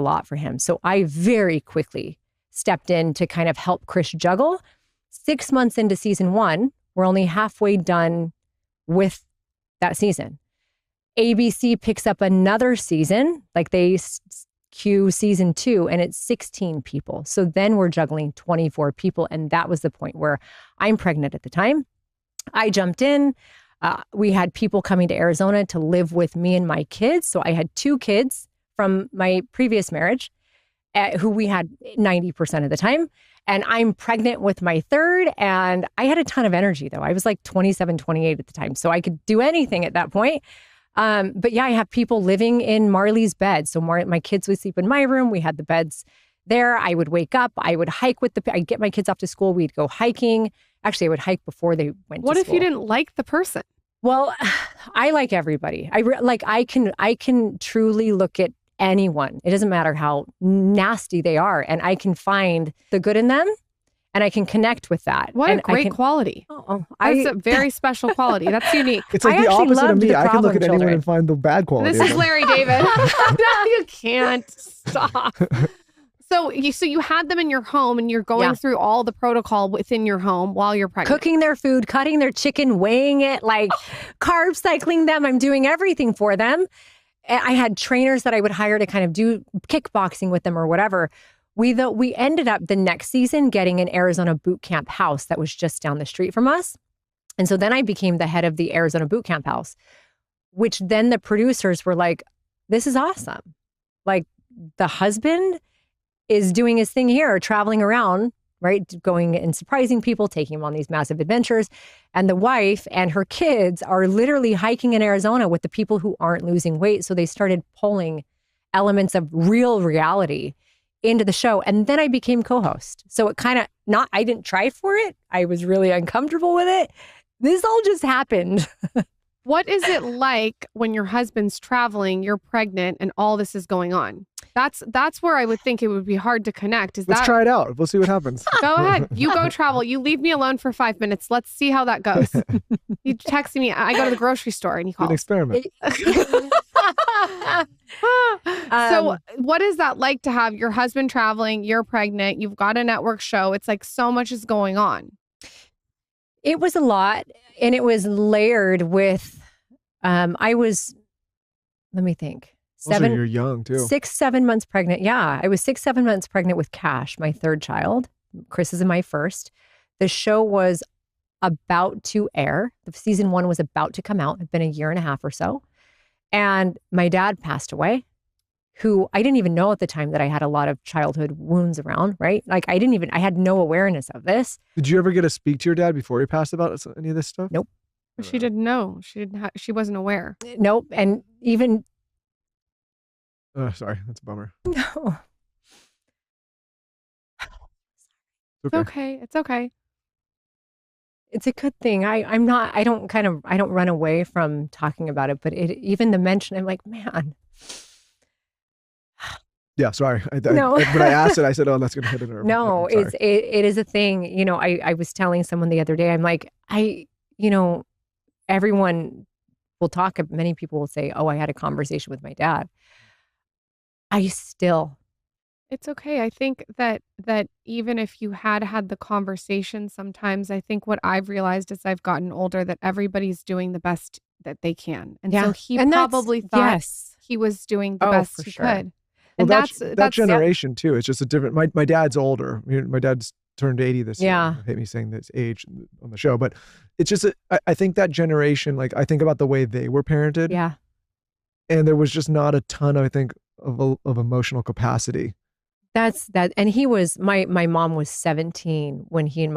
a lot for him. So I very quickly stepped in to kind of help Chris juggle. 6 months into season 1, we're only halfway done with that season. ABC picks up another season, like they cue season 2, and it's 16 people. So then we're juggling 24 people. And that was the point where I'm pregnant at the time. I jumped in. We had people coming to Arizona to live with me and my kids. So I had 2 kids from my previous marriage, who we had 90% of the time. And I'm pregnant with my third. And I had a ton of energy, though. I was like 27, 28 at the time. So I could do anything at that point. But yeah, I have people living in Marley's bed. So my kids would sleep in my room. We had the beds there. I would wake up. I would hike I'd get my kids off to school. We'd go hiking. Actually, I would hike before they went to school. What if you didn't like the person? Well, I like everybody. I can truly look at anyone. It doesn't matter how nasty they are. And I can find the good in them. And I can connect with that. What a great quality. That's a very special quality. That's unique. It's like the opposite of me. I can look at anyone and find the bad quality. This is Larry David. No, you can't. Stop. So you had them in your home and you're going through all the protocol within your home while you're pregnant. Cooking their food, cutting their chicken, weighing it, like carb cycling them. I'm doing everything for them. I had trainers that I would hire to kind of do kickboxing with them or whatever. We ended up the next season getting an Arizona boot camp house that was just down the street from us. And so then I became the head of the Arizona boot camp house, which then the producers were like, this is awesome. Like the husband is doing his thing here, traveling around, right? Going and surprising people, taking them on these massive adventures. And the wife and her kids are literally hiking in Arizona with the people who aren't losing weight. So they started pulling elements of real reality into the show. And then I became co-host. So it kind of I didn't try for it. I was really uncomfortable with it. This all just happened. What is it like when your husband's traveling, you're pregnant, and all this is going on? That's where I would think it would be hard to connect. Let's try it out. We'll see what happens. Go ahead. You go travel. You leave me alone for 5 minutes. Let's see how that goes. You text me. I go to the grocery store and he calls. An experiment. So what is that like to have your husband traveling, you're pregnant, you've got a network show. It's like so much is going on. It was a lot, and it was layered with, let me think. Also, you're young too. 6-7 months pregnant. Yeah, I was 6-7 months pregnant with Cash, my third child. Chris is my first. The show was about to air. The season 1 was about to come out. It'd been a year and a half or so. And my dad passed away, who I didn't even know at the time that I had a lot of childhood wounds around, right? Like I had no awareness of this. Did you ever get to speak to your dad before he passed about any of this stuff? Nope. She didn't know. She wasn't aware. Nope. And even... sorry, that's a bummer. No. It's okay. It's okay. It's a good thing. I don't run away from talking about it, but even the mention, I'm like, man. Yeah, sorry. No. When I asked it, I said, oh, that's going to hit a nerve. No, it is a thing. You know, I was telling someone the other day, I'm like, everyone will talk, many people will say, oh, I had a conversation with my dad. It's okay. I think that even if you had the conversation, sometimes I think what I've realized as I've gotten older, that everybody's doing the best that they can. And so he probably thought he was doing the best he could. And well, that's generation too. It's just a different, my dad's older. My dad's turned 80 this year. I hate me saying this age on the show, but it's just, I think that generation, like I think about the way they were parented. Yeah. And there was just not a ton, I think, of emotional capacity. That's that. And he was, my mom was 17 when she and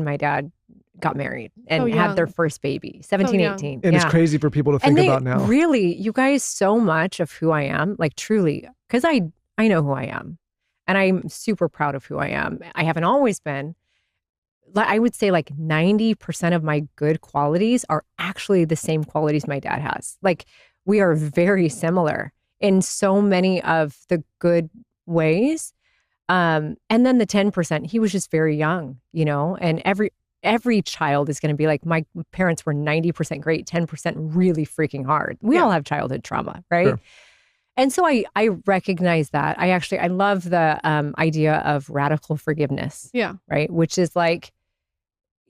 my dad got married and had their first baby, 17, 18. And it's crazy for people to think about now. Really, you guys, so much of who I am, like truly, because I know who I am and I'm super proud of who I am. I haven't always been. I would say like 90% of my good qualities are actually the same qualities my dad has. Like we are very similar in so many of the good ways. And then the 10%, he was just very young, and every child is going to be like, my parents were 90% great, 10% really freaking hard. We all have childhood trauma, right? Sure. And so I recognize that. I love the idea of radical forgiveness. Yeah. Right. Which is like,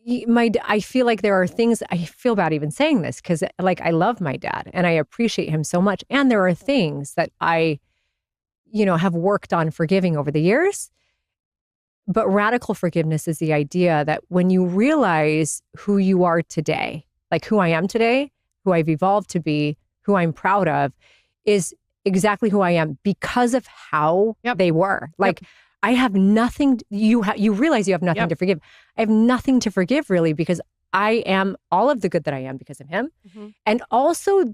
I feel like there are things, I feel bad even saying this because like I love my dad and I appreciate him so much. And there are things that I, have worked on forgiving over the years. But radical forgiveness is the idea that when you realize who you are today, like who I am today, who I've evolved to be, who I'm proud of, is exactly who I am because of how they were. Like I have nothing, you realize you have nothing to forgive. I have nothing to forgive really because I am all of the good that I am because of him. Mm-hmm. And also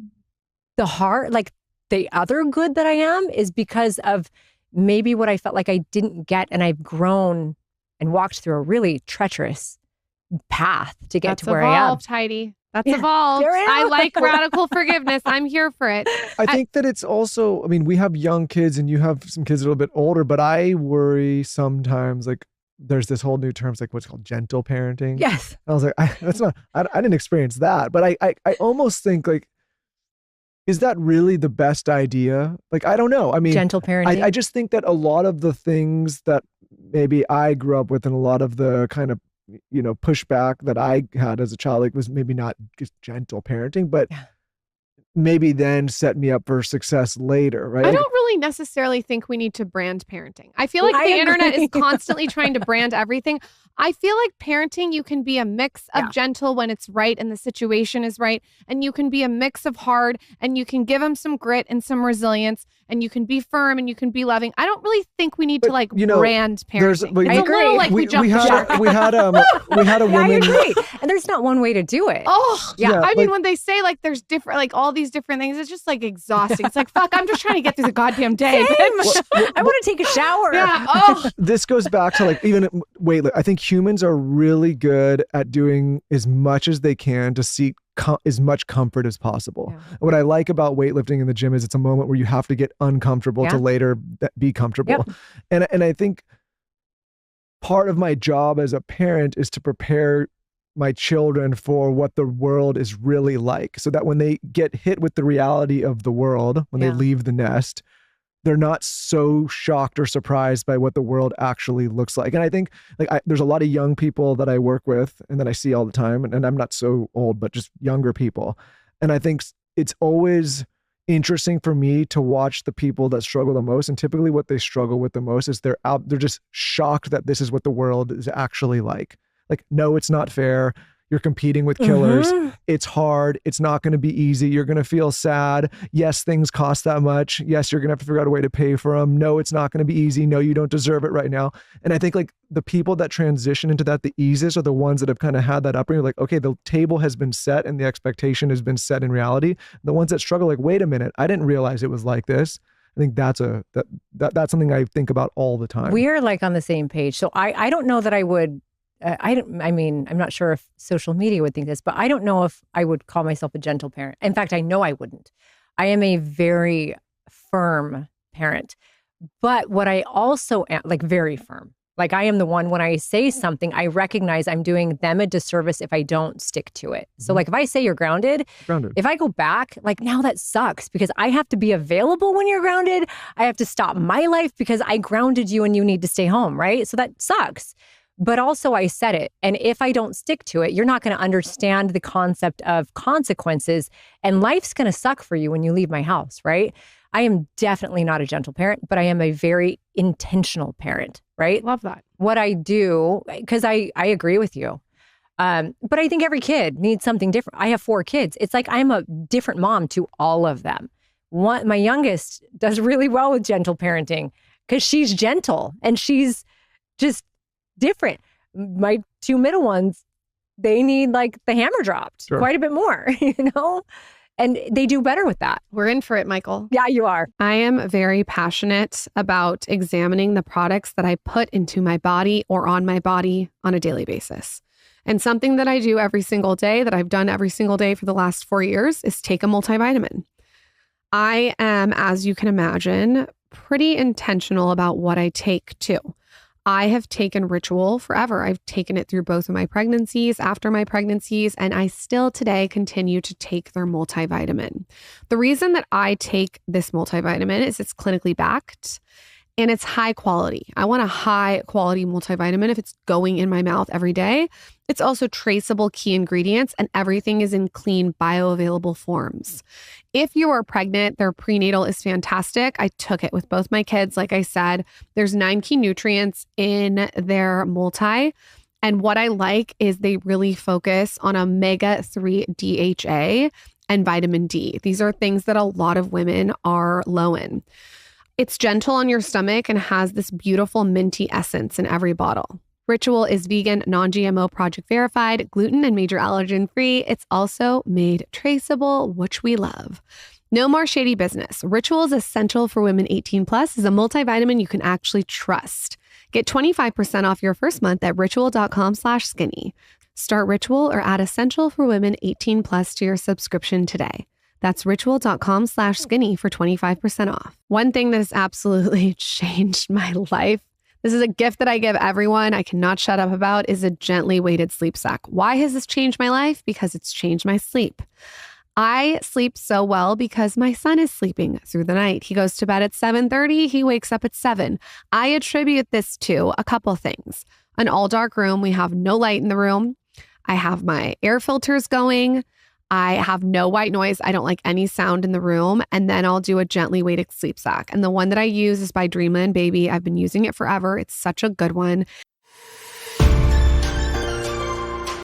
the heart, like the other good that I am is because of maybe what I felt like I didn't get, and I've grown and walked through a really treacherous path to get to where I am. That's evolved, Heidi. That's evolved. I like radical forgiveness. I'm here for it. I think that it's also, we have young kids and you have some kids a little bit older, but I worry sometimes like there's this whole new term, like what's called gentle parenting. Yes. And I was like, I didn't experience that, but I almost think like, is that really the best idea? Like, I don't know. Gentle parenting. I just think that a lot of the things that maybe I grew up with and a lot of the kind of, pushback that I had as a child, like was maybe not just gentle parenting, but maybe then set me up for success later, right? I don't really necessarily think we need to brand parenting. I feel like the internet is constantly trying to brand everything. I feel like parenting, you can be a mix of gentle when it's right and the situation is right. And you can be a mix of hard and you can give them some grit and some resilience and you can be firm and you can be loving. I don't really think we need to brand parenting. It's a little like we jumped the shark. We had a woman. I agree. And there's not one way to do it. Oh, yeah. I mean, when they say like there's different, like all these different things, it's just like exhausting. It's like, fuck, I'm just trying to get through the goddamn day. I want to take a shower. Yeah. Oh. This goes back to like even weightlifting. I think humans are really good at doing as much as they can to seek as much comfort as possible. Yeah. What I like about weightlifting in the gym is it's a moment where you have to get uncomfortable to later be comfortable. Yep. And I think part of my job as a parent is to prepare my children for what the world is really like, so that when they get hit with the reality of the world, when they leave the nest, they're not so shocked or surprised by what the world actually looks like. And I think there's a lot of young people that I work with and that I see all the time, and I'm not so old, but just younger people. And I think it's always interesting for me to watch the people that struggle the most. And typically what they struggle with the most is they're just shocked that this is what the world is actually like. Like, no, it's not fair. You're competing with killers. Mm-hmm. It's hard. It's not going to be easy. You're going to feel sad. Yes, things cost that much. Yes, you're going to have to figure out a way to pay for them. No, it's not going to be easy. No, you don't deserve it right now. And I think like the people that transition into that the easiest are the ones that have kind of had that upbringing. Like, okay, the table has been set and the expectation has been set in reality. The ones that struggle, like, wait a minute, I didn't realize it was like this. I think that's something I think about all the time. We are like on the same page. So I don't know that I would. I'm not sure if social media would think this, but I don't know if I would call myself a gentle parent. In fact, I know I wouldn't. I am a very firm parent, but what I also am, like, very firm. Like, I am the one, when I say something, I recognize I'm doing them a disservice if I don't stick to it. So like, if I say you're grounded, if I go back, like, now that sucks because I have to be available when you're grounded. I have to stop my life because I grounded you and you need to stay home, right? So that sucks. But also I said it. And if I don't stick to it, you're not going to understand the concept of consequences. And life's going to suck for you when you leave my house, right? I am definitely not a gentle parent, but I am a very intentional parent, right? Love that. What I do, because I agree with you. But I think every kid needs something different. I have 4 kids. It's like I'm a different mom to all of them. My youngest does really well with gentle parenting because she's gentle and she's just different. My 2 middle ones, they need like the hammer dropped quite a bit more, and they do better with that. We're in for it, Michael. Yeah, you are. I am very passionate about examining the products that I put into my body or on my body on a daily basis. And something that I do every single day, that I've done every single day for the last 4 years, is take a multivitamin. I am, as you can imagine, pretty intentional about what I take too. I have taken Ritual forever. I've taken it through both of my pregnancies, after my pregnancies, and I still today continue to take their multivitamin. The reason that I take this multivitamin is it's clinically backed and it's high quality. I want a high quality multivitamin if it's going in my mouth every day. It's also traceable key ingredients and everything is in clean bioavailable forms. If you are pregnant, their prenatal is fantastic. I took it with both my kids. Like I said, there's 9 key nutrients in their multi. And what I like is they really focus on omega-3 DHA and vitamin D. These are things that a lot of women are low in. It's gentle on your stomach and has this beautiful minty essence in every bottle. Ritual is vegan, non-GMO, project verified, gluten and major allergen free. It's also made traceable, which we love. No more shady business. Ritual is essential for women 18 plus is a multivitamin you can actually trust. Get 25% off your first month at ritual.com/skinny. Start Ritual or add essential for women 18 plus to your subscription today. That's ritual.com/skinny for 25% off. One thing that has absolutely changed my life, this is a gift that I give everyone, I cannot shut up about, is a gently weighted sleep sack. Why has this changed my life? Because it's changed my sleep. I sleep so well because my son is sleeping through the night. He goes to bed at 7:30. He wakes up at 7. I attribute this to a couple things. An all dark room. We have no light in the room. I have my air filters going. I have no white noise. I don't like any sound in the room. And then I'll do a gently weighted sleep sack. And the one that I use is by Dreamland Baby. I've been using it forever. It's such a good one.